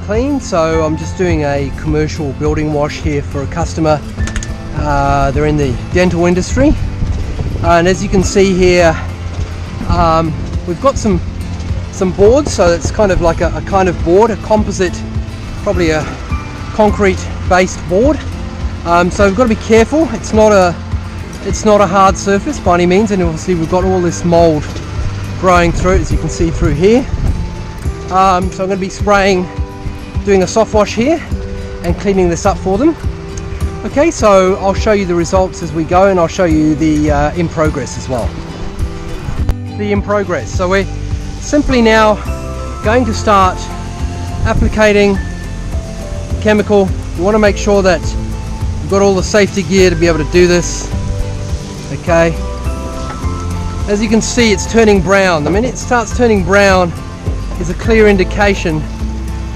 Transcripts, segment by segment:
clean, so I'm just doing a commercial building wash here for a customer. They're in the dental industry, and as you can see here, we've got some boards, so it's kind of like a kind of board, a composite, probably a concrete based board. So we've got to be careful. It's not a hard surface by any means, and obviously we've got all this mold growing through it, as you can see through here. So I'm going to be doing a soft wash here and cleaning this up for them. Okay, so I'll show you the results as we go, and I'll show you the in progress as well. The in progress. So we're simply now going to start applicating chemical. You want to make sure that you've got all the safety gear to be able to do this. Okay. As you can see, it's turning brown. The minute it starts turning brown is a clear indication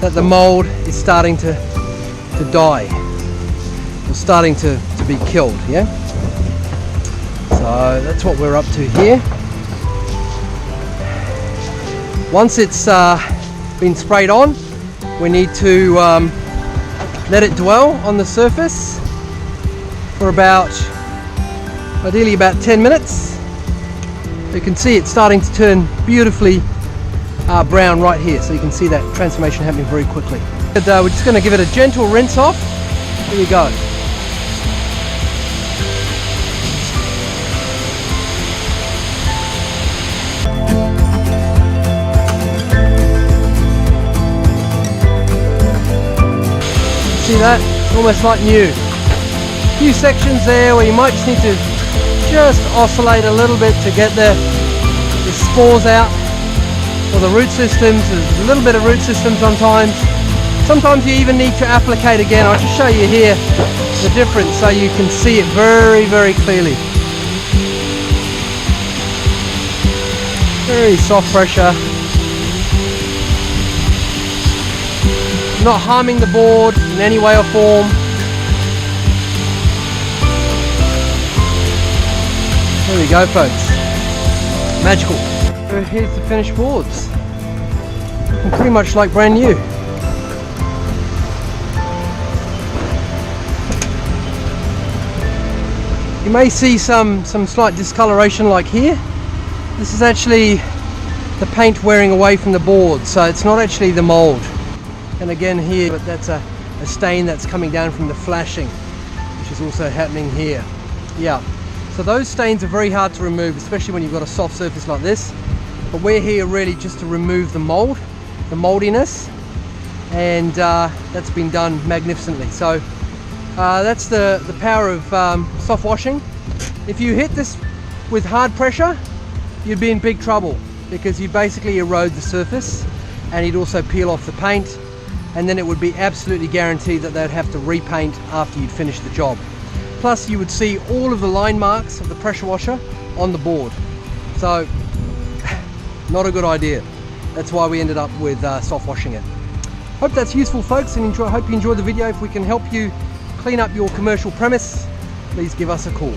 that the mold is starting to die, or starting to be killed. Yeah. So that's what we're up to here. Once it's been sprayed on, we need to let it dwell on the surface for ideally about 10 minutes. You can see it's starting to turn beautifully brown right here, so you can see that transformation happening very quickly. And, we're just going to give it a gentle rinse off. Here we go. See that? It's almost like new. A few sections there where you might just need to oscillate a little bit to get the spores out, or the root systems. There's a little bit of root system sometimes. Sometimes you even need to applicate again. I'll just show you here the difference so you can see it very, very clearly. Very soft pressure. Not harming the board in any way or form. There we go, folks. Magical. So here's the finished boards. Looking pretty much like brand new. You may see some slight discoloration like here. This is actually the paint wearing away from the board, so it's not actually the mold. And again here, but that's a stain that's coming down from the flashing, which is also happening here. Yeah. So those stains are very hard to remove, especially when you've got a soft surface like this. But we're here really just to remove the mold, the moldiness, and that's been done magnificently. So that's the power of soft washing. If you hit this with hard pressure, you'd be in big trouble, because you basically erode the surface, and you'd also peel off the paint, and then it would be absolutely guaranteed that they'd have to repaint after you'd finished the job. Plus you would see all of the line marks of the pressure washer on the board. So not a good idea. That's why we ended up with soft washing it. Hope that's useful, folks, and hope you enjoyed the video. If we can help you clean up your commercial premise, please give us a call.